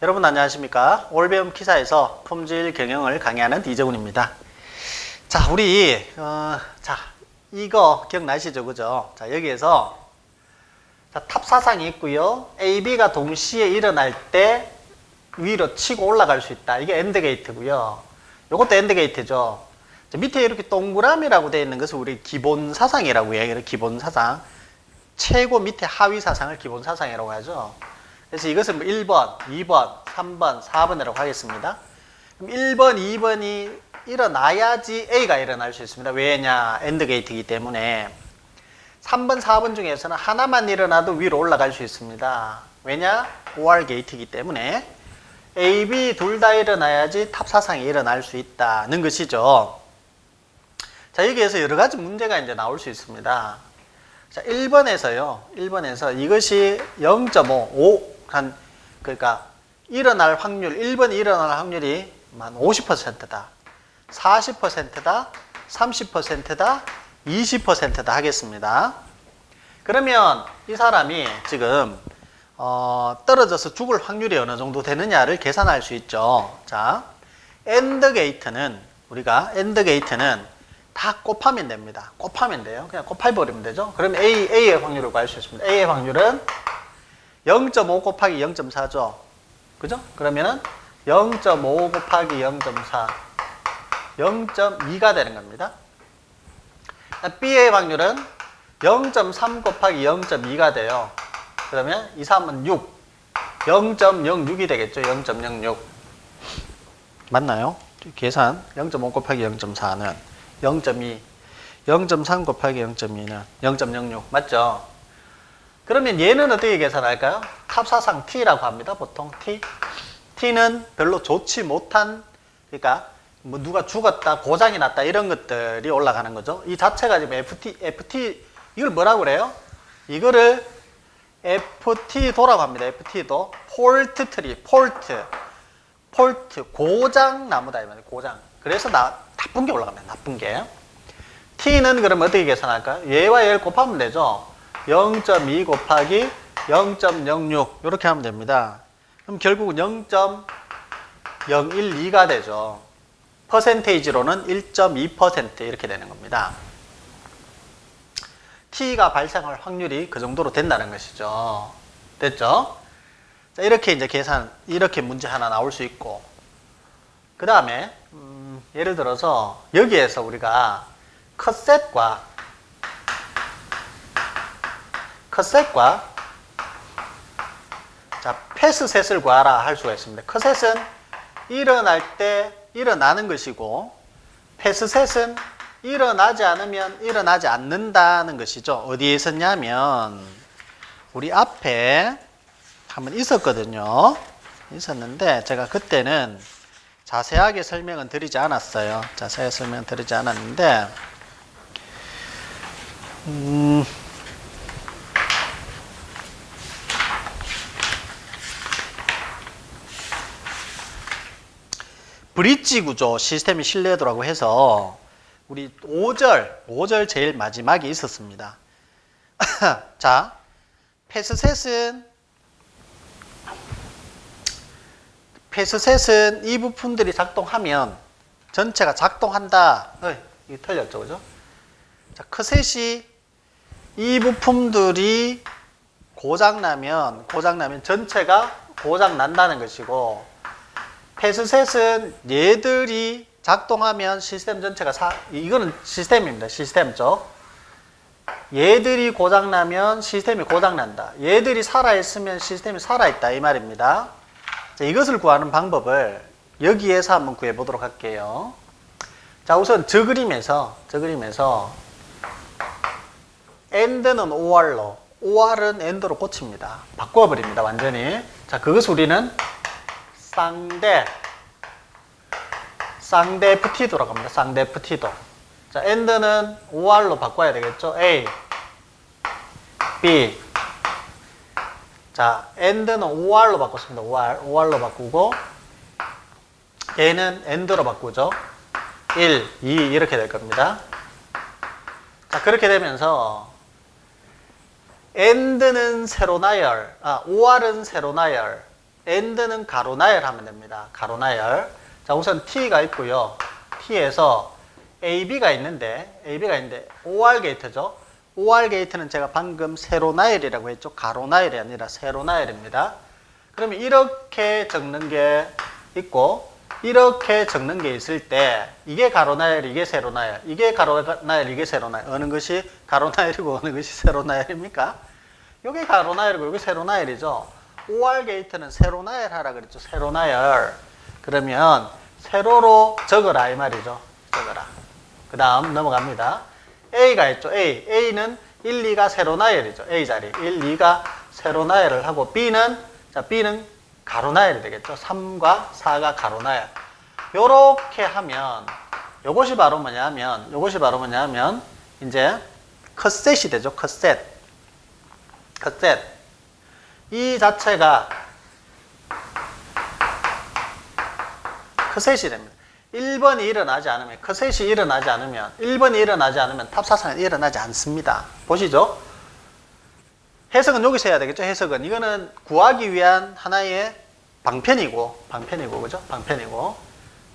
여러분 안녕하십니까? 올배움 키사에서 품질 경영을 강의하는 이정훈입니다. 자, 우리 이거 기억나시죠? 그죠? 자, 여기에서 탑사상이 있고요. A, B가 동시에 일어날 때 위로 치고 올라갈 수 있다. 이게 엔드게이트고요. 이것도 엔드게이트죠. 밑에 이렇게 동그라미라고 되어 있는 것을 우리 기본사상이라고 해요. 기본사상. 최고 밑에 하위 사상을 기본사상이라고 하죠. 그래서 이것은 1번, 2번, 3번, 4번이라고 하겠습니다. 그럼 1번, 2번이 일어나야지 A가 일어날 수 있습니다. 왜냐? 엔드게이트이기 때문에. 3번, 4번 중에서는 하나만 일어나도 위로 올라갈 수 있습니다. 왜냐? OR 게이트이기 때문에. A, B 둘 다 일어나야지 탑사상이 일어날 수 있다는 것이죠. 자, 여기에서 여러 가지 문제가 이제 나올 수 있습니다. 자, 1번에서 이것이 0.5, 그러니까 일어날 확률, 1번이 일어날 확률이 한 50%다, 40%다, 30%다, 20%다 하겠습니다. 그러면 이 사람이 지금 떨어져서 죽을 확률이 어느 정도 되느냐를 계산할 수 있죠. 자, 엔드게이트는 다 곱하면 됩니다. 곱하면 돼요. 그냥 곱해버리면 되죠. 그러면 A의 확률을 구할 수 있습니다. A의 확률은 0.5 곱하기 0.4죠. 그죠? 그러면은 0.5 곱하기 0.4, 0.2가 되는 겁니다. B의 확률은 0.3 곱하기 0.2가 돼요. 그러면 2, 3은 6, 0.06이 되겠죠. 0.06. 맞나요? 계산 0.5 곱하기 0.4는 0.2, 0.3 곱하기 0.2는 0.06 맞죠? 그러면 얘는 어떻게 계산할까요? 탑사상 T라고 합니다. 보통 T는 별로 좋지 못한, 그러니까 뭐 누가 죽었다, 고장이 났다 이런 것들이 올라가는 거죠. 이 자체가 지금 FT 이걸 뭐라고 그래요? 이거를 FT도라고 합니다. FT도 폴트 트리, 폴트 고장 나무다 이 말이에요. 고장. 그래서 나쁜 게 올라갑니다. 나쁜 게. T는 그러면 어떻게 계산할까요? 얘와 얘를 곱하면 되죠. 0.2 곱하기 0.06 이렇게 하면 됩니다. 그럼 결국은 0.012가 되죠. 퍼센테이지로는 1.2% 이렇게 되는 겁니다. T가 발생할 확률이 그 정도로 된다는 것이죠. 됐죠? 자, 이렇게 이제 이렇게 문제 하나 나올 수 있고, 그 다음에 예를 들어서 여기에서 우리가 컷셋과 자, 패스셋을 구하라 할 수가 있습니다. 컷셋은 일어날 때 일어나는 것이고, 패스셋은 일어나지 않으면 일어나지 않는다는 것이죠. 어디에 있었냐면 우리 앞에 한번 있었는데 제가 그때는 자세하게 설명은 드리지 않았어요. 자세하게 설명 드리지 않았는데 브릿지 구조 시스템의 신뢰도라고 해서 우리 5절 제일 마지막에 있었습니다. 자, 패스셋은 이 부품들이 작동하면 전체가 작동한다. 이게 틀렸죠, 그죠? 자, 컷셋이 이 부품들이 고장나면 전체가 고장난다는 것이고, 패스셋은 얘들이 작동하면 시스템 전체가 이거는 시스템입니다. 시스템죠. 얘들이 고장나면 시스템이 고장난다. 얘들이 살아있으면 시스템이 살아있다 이 말입니다. 자, 이것을 구하는 방법을 여기에서 한번 구해보도록 할게요. 자, 우선 저 그림에서 AND는 OR로, OR은 AND로 고칩니다. 바꿔버립니다. 완전히. 자, 그것을 우리는 쌍대 FT도라고 합니다. 쌍대 FT도. 자, AND는 OR로 바꿔야 되겠죠. A, B. 자, AND는 OR로 바꿨습니다. OR로 바꾸고, 얘는 AND로 바꾸죠. 1, 2 이렇게 될 겁니다. 자, 그렇게 되면서 AND는 세로 나열, OR은 세로 나열, AND는 가로 나열하면 됩니다. 가로 나열. 자, 우선 T가 있고요. T에서 AB가 있는데 OR 게이트죠. OR 게이트는 제가 방금 세로 나열이라고 했죠. 가로 나열이 아니라 세로 나열입니다. 그러면 이렇게 적는 게 있고 이렇게 적는 게 있을 때 이게 가로 나열, 이게 세로 나열, 이게 가로 나열, 이게 세로 나열. 어느 것이 가로 나열이고 어느 것이 세로 나열입니까? 이게 가로 나열이고 이게 세로 나열이죠. OR 게이트는 세로 나열하라 그랬죠. 세로 나열. 그러면 세로로 적어라 이 말이죠. 적어라. 그 다음 넘어갑니다. A가 있죠. A는 1, 2가 세로 나열이죠. A 자리. 1, 2가 세로 나열을 하고 B는 가로 나열이 되겠죠. 3과 4가 가로 나열. 요렇게 하면 요것이 바로 뭐냐면 이제 컷셋이 되죠. 컷셋. 이 자체가 컷셋이 됩니다. 1번이 일어나지 않으면, 컷셋이 일어나지 않으면, 1번이 일어나지 않으면 탑사상은 일어나지 않습니다. 보시죠. 해석은 여기서 해야 되겠죠. 해석은 이거는 구하기 위한 하나의 방편이고, 그죠? 방편이고.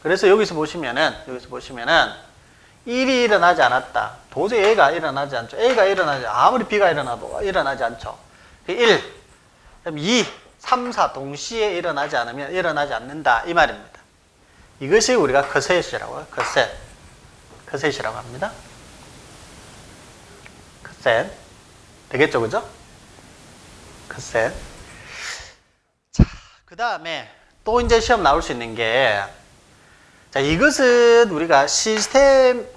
그래서 여기서 보시면은 1이 일어나지 않았다. 도저히 A가 일어나지 않죠. 아무리 B가 일어나도 일어나지 않죠. 1, 그럼 2, 3, 4 동시에 일어나지 않으면 일어나지 않는다 이 말입니다. 이것이 우리가 컷셋이라고 해요. 컷셋이라고 합니다. 컷셋 되겠죠, 그죠? 컷셋. 자, 그 다음에 또 이제 시험 나올 수 있는 게, 자, 이것은 우리가 시스템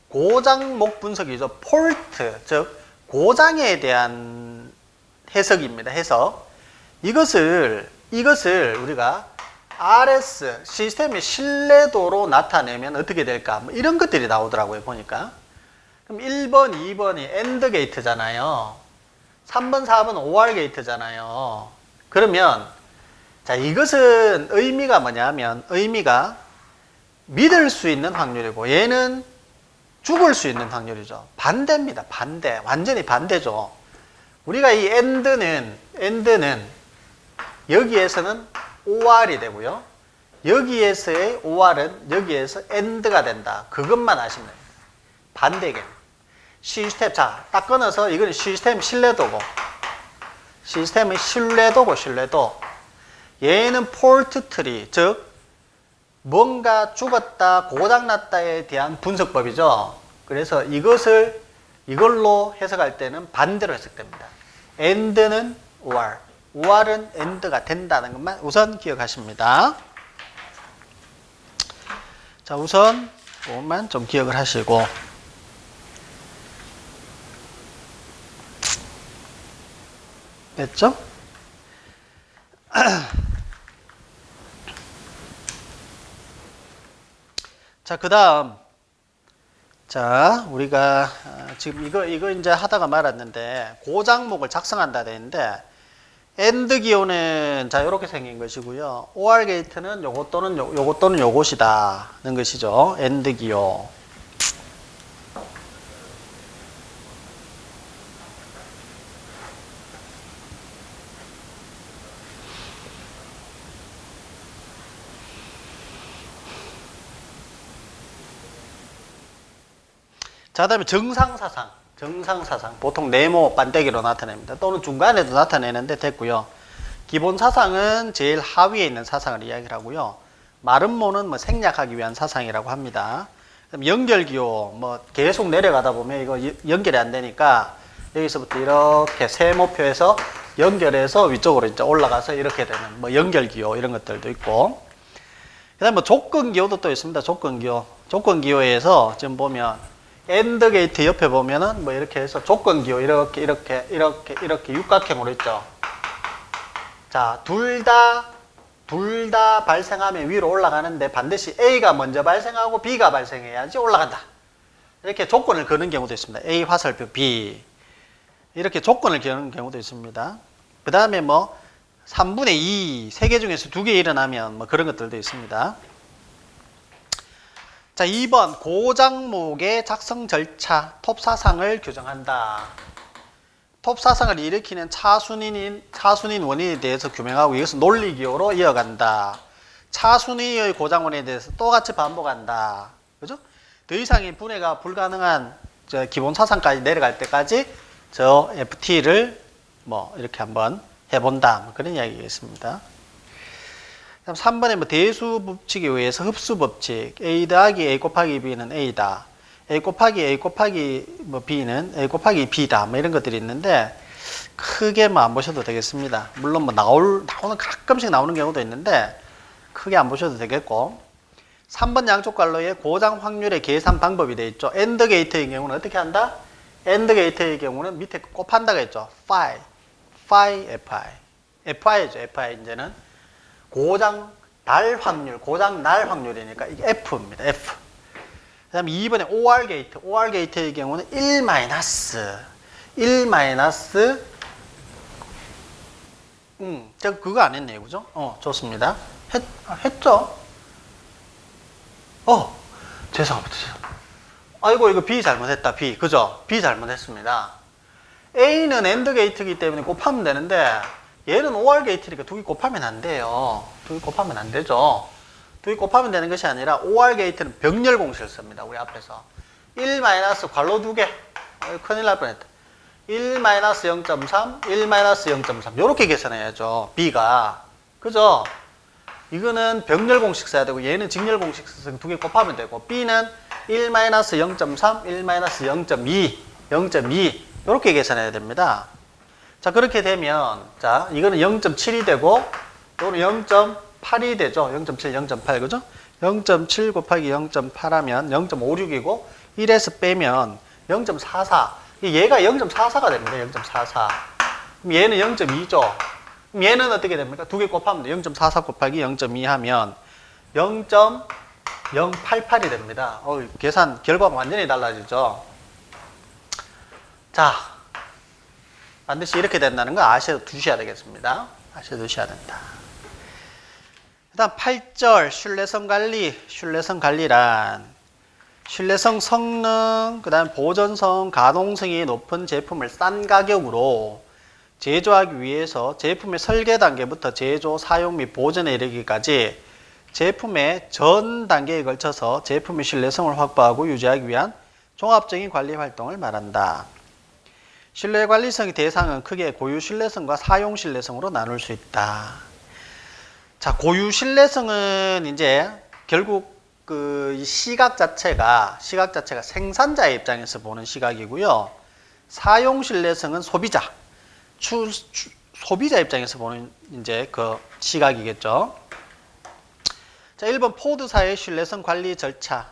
고장목 분석이죠. 폴트, 즉 고장에 대한 해석입니다. 해석. 이것을 우리가 RS 시스템의 신뢰도로 나타내면 어떻게 될까? 뭐 이런 것들이 나오더라고요, 보니까. 그럼 1번, 2번이 AND 게이트잖아요. 3번, 4번 OR 게이트잖아요. 그러면 자, 이것은 의미가 뭐냐면 의미가 믿을 수 있는 확률이고 얘는 죽을 수 있는 확률이죠. 반대입니다. 반대. 완전히 반대죠. 우리가 이 AND는 여기에서는 OR이 되고요. 여기에서의 OR은 여기에서 AND가 된다. 그것만 아시면 됩니다. 반대개. 시스템, 자, 딱 끊어서 이건 시스템 신뢰도고, 시스템의 신뢰도. 얘는 폴트 트리, 즉 뭔가 죽었다, 고장났다에 대한 분석법이죠. 그래서 이걸로 해석할 때는 반대로 해석됩니다. AND는 OR, OR은 AND가 된다는 것만 우선 기억하십니다. 자, 우선 그것만 좀 기억을 하시고, 됐죠? 자, 그 다음. 자, 우리가 지금 이거 이제 하다가 말았는데, 고장목을 작성한다 되는데, AND 기호는 자, 이렇게 생긴 것이고요. OR 게이트는 요것 또는 요것이다는 것이죠. AND 기호. 자, 다음에 정상사상. 보통 네모 반대기로 나타냅니다. 또는 중간에도 나타내는데 됐고요. 기본 사상은 제일 하위에 있는 사상을 이야기를 하고요. 마름모는 뭐 생략하기 위한 사상이라고 합니다. 그럼 연결기호, 계속 내려가다 보면 이거 연결이 안 되니까 여기서부터 이렇게 세모표에서 연결해서 위쪽으로 이제 올라가서 이렇게 되는 연결기호 이런 것들도 있고. 그 다음에 조건기호도 또 있습니다. 조건기호에서 지금 보면 AND 게이트 옆에 보면은 이렇게 해서 조건기호 이렇게 육각형으로 있죠. 자, 둘 다 발생하면 위로 올라가는데 반드시 A가 먼저 발생하고 B가 발생해야지 올라간다. 이렇게 조건을 거는 경우도 있습니다. A 화살표 B. 이렇게 조건을 거는 경우도 있습니다. 그 다음에 3분의 2, 3개 중에서 2개 일어나면 그런 것들도 있습니다. 자, 2번 고장목의 작성 절차, 톱사상을 규정한다. 톱 사상을 일으키는 차순인 원인에 대해서 규명하고 이것을 논리기호로 이어간다. 차순위의 고장 원인에 대해서 똑같이 반복한다. 그죠? 더 이상의 분해가 불가능한 저 기본 사상까지 내려갈 때까지 저 FT를 뭐 이렇게 한번 해본다. 뭐 그런 이야기겠습니다. 그럼 3번에 뭐 대수 법칙에 의해서 흡수 법칙 A 더하기 A 곱하기 B는 A다. A 곱하기 A 곱하기 뭐 B는 A 곱하기 B다. 뭐 이런 것들이 있는데 크게 뭐 안 보셔도 되겠습니다. 물론 뭐 나오는 가끔씩 나오는 경우도 있는데 크게 안 보셔도 되겠고 3번 양쪽 관로의 고장 확률의 계산 방법이 되어 있죠. AND 게이트의 경우는 어떻게 한다? AND 게이트의 경우는 밑에 곱한다고 했죠. phi, fi. fi죠. fi 이제는 고장 날 확률이니까 이게 f입니다. f. 그 다음에 2번에 OR 게이트의 경우는 1 제가 그거 안 했네요. 그죠? 좋습니다. 했죠? 죄송합니다. 아이고, 이거 B 잘못했다. B. 그죠? B 잘못했습니다. A는 AND 게이트이기 때문에 곱하면 되는데 얘는 OR 게이트니까 두 개 곱하면 안 돼요. 두 개 곱하면 안 되죠. 두 개 곱하면 되는 것이 아니라 OR 게이트는 병렬 공식을 씁니다. 우리 앞에서 1 괄로 두 개. 큰일 날 뻔했다. 1 0.3, 1 0.3 이렇게 계산해야죠. B가. 그죠? 이거는 병렬 공식 써야 되고 얘는 직렬 공식 써서 두 개 곱하면 되고 B는 1 0.3, 1 0.2 이렇게 계산해야 됩니다. 자, 그렇게 되면 자, 이거는 0.7이 되고 이거는 0.8이 되죠. 0.7, 0.8 그죠? 0.7 곱하기 0.8 하면 0.56이고 1에서 빼면 0.44 얘가 0.44가 됩니다. 0.44 그럼 얘는 0.2죠. 그럼 얘는 어떻게 됩니까? 두 개 곱하면 0.44 곱하기 0.2 하면 0.088이 됩니다. 계산 결과가 완전히 달라지죠. 자, 반드시 이렇게 된다는 거 아셔두셔야 되겠습니다. 아셔두셔야 된다. 그 다음 8절 신뢰성 관리란 신뢰성 성능, 그 다음 보존성, 가동성이 높은 제품을 싼 가격으로 제조하기 위해서 제품의 설계 단계부터 제조, 사용 및 보존에 이르기까지 제품의 전 단계에 걸쳐서 제품의 신뢰성을 확보하고 유지하기 위한 종합적인 관리 활동을 말한다. 신뢰 관리성의 대상은 크게 고유 신뢰성과 사용 신뢰성으로 나눌 수 있다. 자, 고유 신뢰성은 이제 결국 그 시각 자체가 생산자의 입장에서 보는 시각이고요. 사용 신뢰성은 소비자 입장에서 보는 이제 그 시각이겠죠. 자, 1번 포드사의 신뢰성 관리 절차.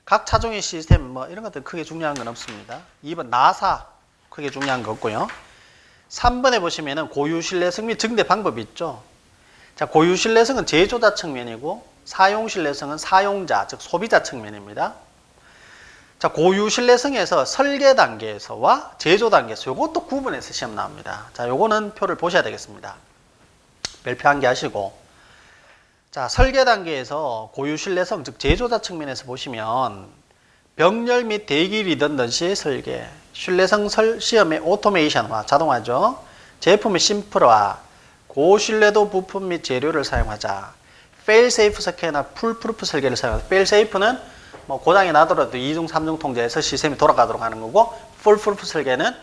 각 차종의 시스템 뭐 이런 것들 크게 중요한 건 없습니다. 2번 나사 크게 중요한 거 없고요. 3번에 보시면은 고유 신뢰성 및 증대 방법이 있죠. 자, 고유 신뢰성은 제조자 측면이고 사용 신뢰성은 사용자, 즉 소비자 측면입니다. 자, 고유 신뢰성에서 설계 단계에서와 제조 단계에서 이것도 구분해서 시험 나옵니다. 자, 요거는 표를 보셔야 되겠습니다. 별표 한 개 하시고. 자, 설계 단계에서 고유 신뢰성, 즉 제조자 측면에서 보시면 병렬 및 대기 리던던시의 설계, 신뢰성 시험의 오토메이션화, 자동화죠. 제품의 심플화, 고신뢰도 부품 및 재료를 사용하자. 페일세이프 설계나 풀프루프 설계를 사용하자. 페일세이프는 뭐 고장이 나더라도 2중, 3중 통제해서 시스템이 돌아가도록 하는 거고, 풀프루프 설계는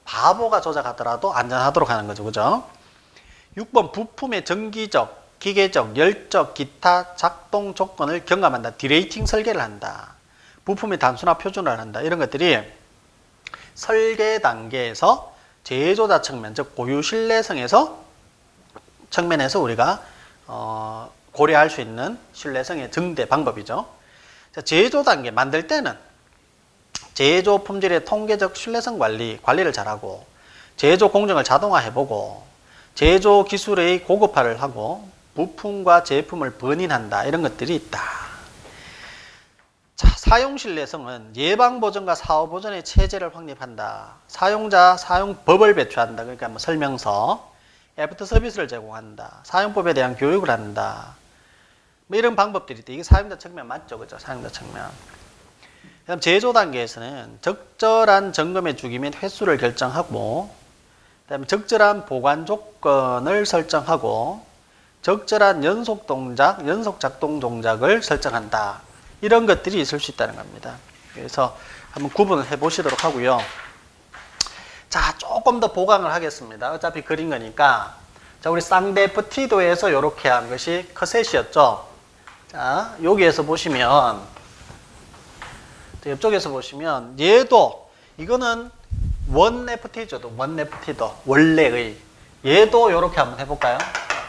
바보가 조작하더라도 안전하도록 하는 거죠. 그죠? 6번 부품의 정기적, 기계적, 열적, 기타 작동 조건을 경감한다. 디레이팅 설계를 한다. 부품의 단순화 표준화를 한다. 이런 것들이 설계 단계에서 제조자 측면, 즉 고유 신뢰성에서 측면에서 우리가 고려할 수 있는 신뢰성의 증대 방법이죠. 자, 제조 단계 만들 때는 제조 품질의 통계적 신뢰성 관리를 잘하고 제조 공정을 자동화해보고 제조 기술의 고급화를 하고 부품과 제품을 번인한다. 이런 것들이 있다. 자, 사용 신뢰성은 예방 보전과 사후 보전의 체제를 확립한다. 사용자 사용법을 배출한다. 그러니까 뭐 설명서, 애프터 서비스를 제공한다. 사용법에 대한 교육을 한다. 뭐 이런 방법들이 있다. 이게 사용자 측면 맞죠? 그죠? 사용자 측면. 그다음 제조 단계에서는 적절한 점검의 주기 및 횟수를 결정하고 그다음에 적절한 보관 조건을 설정하고 적절한 연속 동작, 연속 작동 동작을 설정한다. 이런 것들이 있을 수 있다는 겁니다. 그래서 한번 구분을 해 보시도록 하고요. 자, 조금 더 보강을 하겠습니다. 어차피 그린 거니까. 자, 우리 쌍대 FT도에서 이렇게 한 것이 커셋이었죠. 자, 여기에서 보시면, 옆쪽에서 보시면, 얘도, 이거는 원 FT죠. 원 FT도. 원래의. 얘도 이렇게 한번 해볼까요?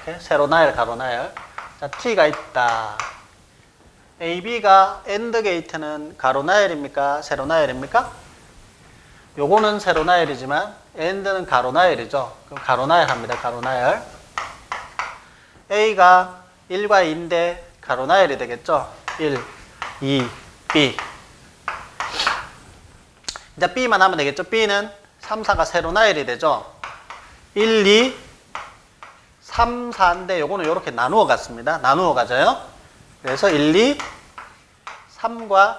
이렇게. 세로 나열, 가로 나열. 자, T가 있다. AB가 AND 게이트는 가로 나열입니까? 세로 나열입니까? 요거는 세로 나열이지만 AND는 가로 나열이죠. 그럼 가로 나열 합니다. 가로 나열. A가 1과 2인데 가로 나열이 되겠죠. 1, 2, B. 이제 B만 하면 되겠죠. B는 3, 4가 세로 나열이 되죠. 1, 2, 3, 4인데 요거는 이렇게 나누어 갔습니다. 나누어 가져요. 그래서 1, 2, 3과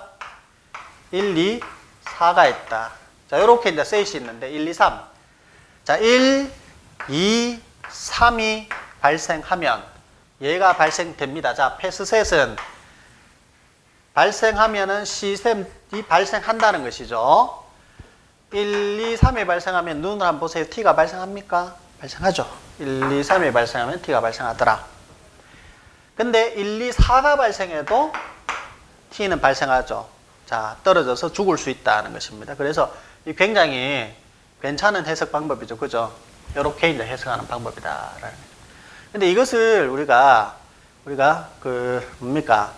1, 2, 4가 있다. 자, 요렇게 이제 셋이 있는데 1, 2, 3. 자, 1, 2, 3이 발생하면 얘가 발생됩니다. 자, 패스셋은 발생하면은 시스템이 발생한다는 것이죠. 1, 2, 3이 발생하면 눈을 한번 보세요. T가 발생합니까? 발생하죠. 1, 2, 3이 발생하면 T가 발생하더라. 근데 1, 2, 4가 발생해도 T는 발생하죠. 자, 떨어져서 죽을 수 있다는 것입니다. 그래서 이 굉장히 괜찮은 해석 방법이죠. 그죠? 이렇게 이제 해석하는 방법이다. 근데 이것을 우리가 뭡니까?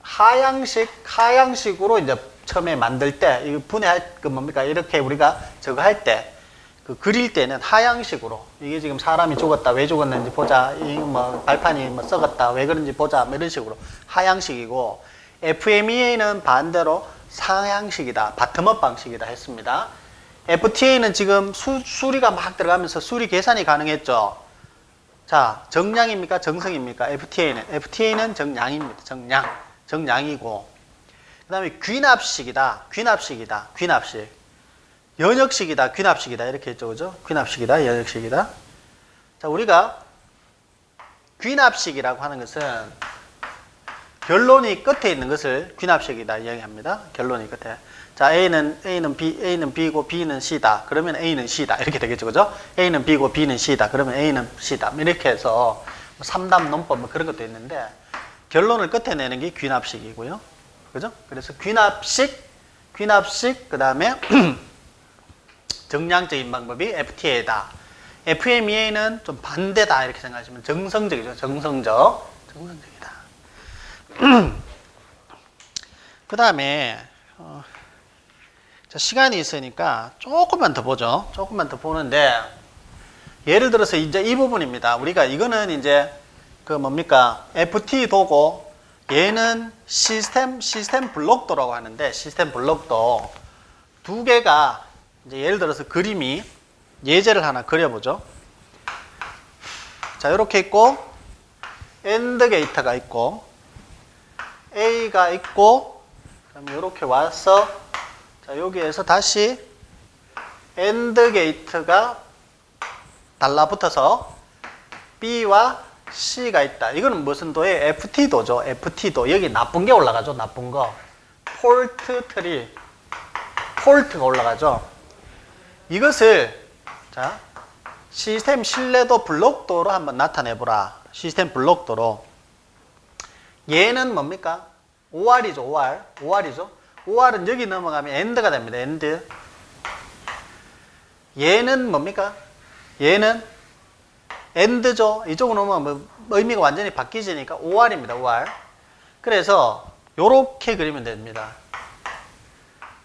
하향식으로 이제 처음에 만들 때, 이거 분해할, 뭡니까? 이렇게 우리가 저거 할 때, 그릴 때는 하향식으로, 이게 지금 사람이 죽었다, 왜 죽었는지 보자, 이 뭐 발판이 뭐 썩었다, 왜 그런지 보자, 뭐 이런 식으로 하향식이고, FMEA는 반대로 상향식이다, 바텀업 방식이다 했습니다. FTA는 지금 수리가 막 들어가면서 수리 계산이 가능했죠. 자, 정량입니까? 정성입니까? FTA는 정량입니다. 정량이고, 그 다음에 귀납식이다. 연역식이다. 귀납식이다. 이렇게 했죠. 그죠? 귀납식이다. 연역식이다. 자, 우리가 귀납식이라고 하는 것은 결론이 끝에 있는 것을 귀납식이다 이야기합니다. 결론이 끝에. 자, A는 B고 B는 C다. 그러면 A는 C다. 이렇게 되겠죠. 그죠? A는 B고 B는 C다. 그러면 A는 C다. 이렇게 해서 3답 논법 뭐 그런 것도 있는데 결론을 끝에 내는 게 귀납식이고요. 그죠? 그래서 귀납식 그 다음에 정량적인 방법이 FTA다. FMEA는 좀 반대다 이렇게 생각하시면 정성적이죠. 정성적이다. 그 다음에 시간이 있으니까 조금만 더 보죠. 조금만 더 보는데 예를 들어서 이제 이 부분입니다. 우리가 이거는 이제 뭡니까? FT 도고 얘는 시스템 블록도라고 하는데 시스템 블록도 두 개가 이제 예를 들어서 그림이 예제를 하나 그려보죠. 자, 이렇게 있고 AND 게이트가 있고 A가 있고 그다음에 이렇게 와서 자, 여기에서 다시 AND 게이트가 달라붙어서 B와 C가 있다. 이거는 무슨 도에 FT도죠. FT도. 여기 나쁜 게 올라가죠. 나쁜 거. 폴트가 올라가죠. 이것을 자, 시스템 신뢰도 블록도로 한번 나타내보라. 시스템 블록도로. 얘는 뭡니까? OR이죠. OR이죠. OR은 여기 넘어가면 AND가 됩니다. AND. 얘는 뭡니까? 얘는 AND죠. 이쪽으로 넘어가면 의미가 완전히 바뀌지니까 OR입니다. OR. 그래서 요렇게 그리면 됩니다.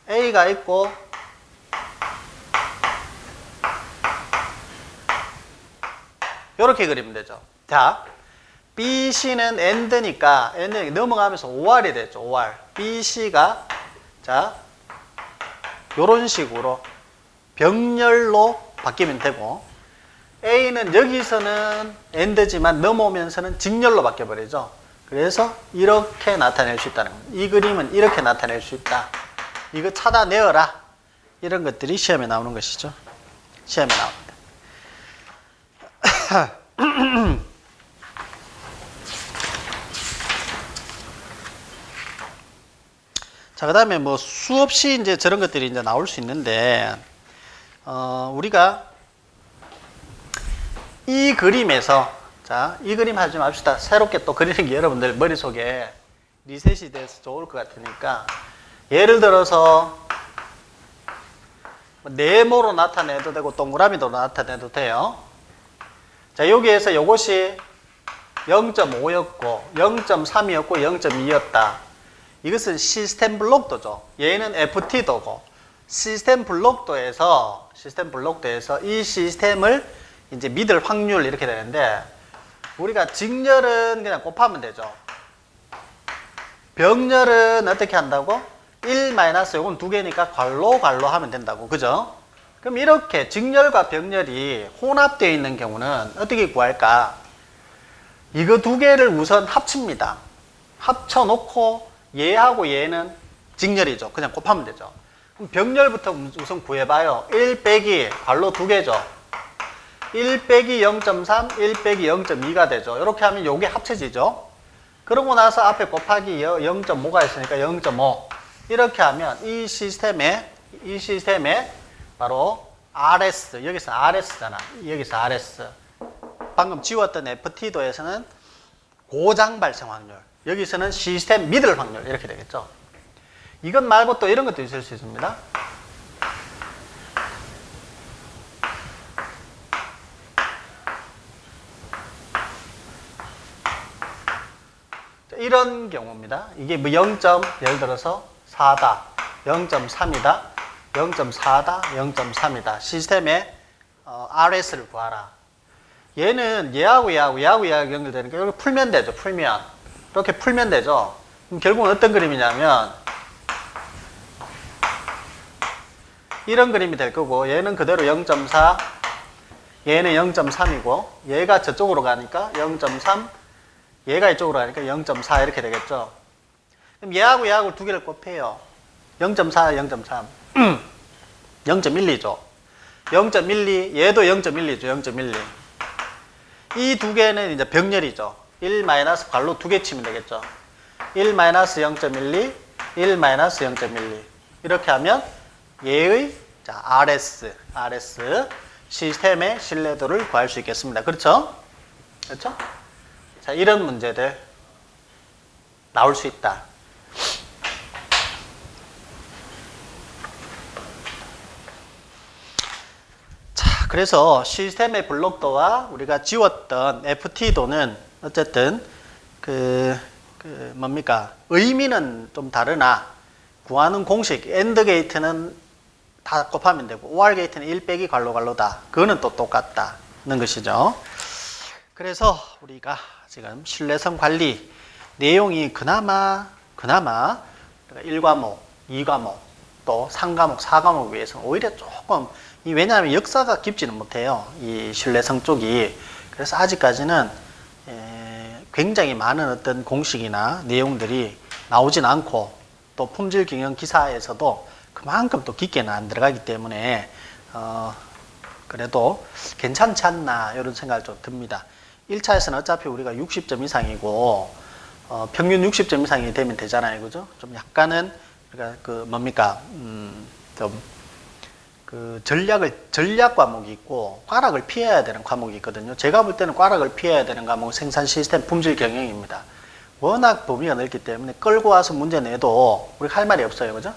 A가 있고 요렇게 그리면 되죠. 자, BC는 AND니까 넘어가면서 OR이 됐죠. OR. BC가 자 요런 식으로 병렬로 바뀌면 되고 A는 여기서는 AND지만 넘어오면서는 직렬로 바뀌어버리죠. 그래서 이렇게 나타낼 수 있다는 겁니다. 이 그림은 이렇게 나타낼 수 있다. 이거 찾아내어라. 이런 것들이 시험에 나오는 것이죠. 시험에 나옵니다. 자, 그 다음에 뭐 수없이 이제 저런 것들이 이제 나올 수 있는데, 우리가 이 그림에서, 자, 이 그림 하지 맙시다. 새롭게 또 그리는 게 여러분들 머릿속에 리셋이 돼서 좋을 것 같으니까, 예를 들어서, 네모로 나타내도 되고, 동그라미도 나타내도 돼요. 자, 여기에서 이것이 0.5였고, 0.3이었고, 0.2였다. 이것은 시스템 블록도죠. 얘는 FT도고, 시스템 블록도에서 이 시스템을 이제 믿을 확률 이렇게 되는데, 우리가 직렬은 그냥 곱하면 되죠. 병렬은 어떻게 한다고? 1 마이너스 요건 두 개니까 괄로 하면 된다고. 그죠? 그럼 이렇게 직렬과 병렬이 혼합되어 있는 경우는 어떻게 구할까? 이거 두 개를 우선 합칩니다. 합쳐놓고 얘하고 얘는 직렬이죠. 그냥 곱하면 되죠. 그럼 병렬부터 우선 구해봐요. 1 빼기 괄로 두 개죠. 1 빼기 0.3, 1 빼기 0.2가 되죠. 이렇게 하면 요게 합쳐지죠. 그러고 나서 앞에 곱하기 0.5가 있으니까 0.5. 이렇게 하면 이 시스템에 바로 RS, 여기서 RS잖아. 여기서 RS. 방금 지웠던 FT도에서는 고장 발생 확률. 여기서는 시스템 믿을 확률. 이렇게 되겠죠. 이것 말고 또 이런 것도 있을 수 있습니다. 이런 경우입니다. 이게 뭐 0. 예를 들어서 4다, 0.3이다, 0.4다, 0.3이다. 시스템의 RS를 구하라. 얘는 얘하고 연결되니까 이렇게 풀면 되죠. 이렇게 풀면 되죠. 그럼 결국은 어떤 그림이냐면 이런 그림이 될 거고, 얘는 그대로 0.4, 얘는 0.3이고, 얘가 저쪽으로 가니까 0.3, 얘가 이쪽으로 가니까 0.4 이렇게 되겠죠. 그럼 얘하고 두 개를 곱해요. 0.4, 0.3. 0.12죠. 0.12, 얘도 0.12죠. 0.12. 이 두 개는 이제 병렬이죠. 1 마이너스 괄로 두 개 치면 되겠죠. 1 마이너스 0.12, 1 마이너스 0.12. 이렇게 하면 얘의 자, RS 시스템의 신뢰도를 구할 수 있겠습니다. 그렇죠? 그렇죠? 자, 이런 문제들 나올 수 있다. 자, 그래서 시스템의 블록도와 우리가 지웠던 FT도는 어쨌든 뭡니까? 의미는 좀 다르나 구하는 공식 AND 게이트는 다 곱하면 되고 OR 게이트는 1 빼기 괄로다. 그거는 또 똑같다는 것이죠. 그래서 우리가 지금 신뢰성 관리 내용이 그나마 1과목, 2과목, 또 3과목, 4과목 위해서는 오히려 조금 왜냐하면 역사가 깊지는 못해요. 이 신뢰성 쪽이. 그래서 아직까지는 굉장히 많은 어떤 공식이나 내용들이 나오진 않고 또 품질 경영 기사에서도 그만큼 또 깊게는 안 들어가기 때문에 그래도 괜찮지 않나 이런 생각이 좀 듭니다. 1차에서는 어차피 우리가 60점 이상이고 평균 60점 이상이 되면 되잖아요. 그죠? 좀 약간은 우리가 전략 과목이 있고 과락을 피해야 되는 과목이 있거든요. 제가 볼 때는 과락을 피해야 되는 과목은 생산 시스템 품질 경영입니다. 워낙 범위가 넓기 때문에 끌고 와서 문제 내도 우리가 할 말이 없어요. 그죠?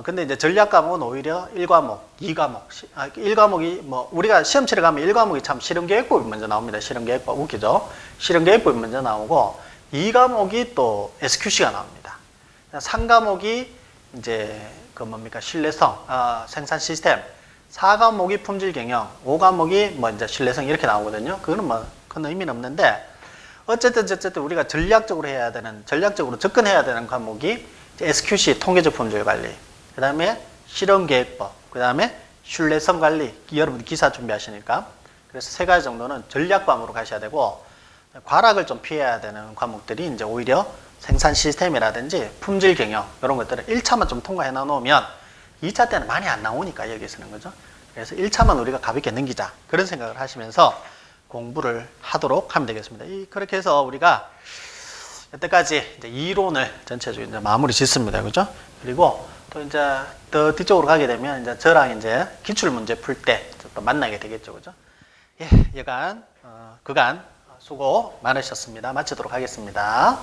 근데 이제 전략 과목은 오히려 1과목, 2과목, 1과목이 우리가 시험 치러 가면 1과목이 참 실험계획법이 먼저 나옵니다. 실험계획법 웃기죠? 실험계획법이 먼저 나오고 2과목이 또 SQC가 나옵니다. 3과목이 이제 신뢰성, 생산 시스템, 4과목이 품질 경영, 5과목이 이제 신뢰성 이렇게 나오거든요. 그거는 큰 의미는 없는데 어쨌든 우리가 전략적으로 접근해야 되는 과목이 SQC, 통계적 품질 관리, 그 다음에 실험계획법, 그 다음에 신뢰성 관리, 여러분 기사 준비하시니까. 그래서 세 가지 정도는 전략 과목으로 가셔야 되고, 과락을 좀 피해야 되는 과목들이 이제 오히려 생산 시스템이라든지 품질 경영, 이런 것들을 1차만 좀 통과해 놓으면 2차 때는 많이 안 나오니까, 여기서는. 그죠? 그래서 1차만 우리가 가볍게 넘기자. 그런 생각을 하시면서 공부를 하도록 하면 되겠습니다. 그렇게 해서 우리가 여태까지 이제 이론을 전체적으로 이제 마무리 짓습니다. 그죠? 그리고 또 이제 더 뒤쪽으로 가게 되면 이제 저랑 이제 기출 문제 풀 때 또 만나게 되겠죠. 그죠? 예, 그간 수고 많으셨습니다. 마치도록 하겠습니다.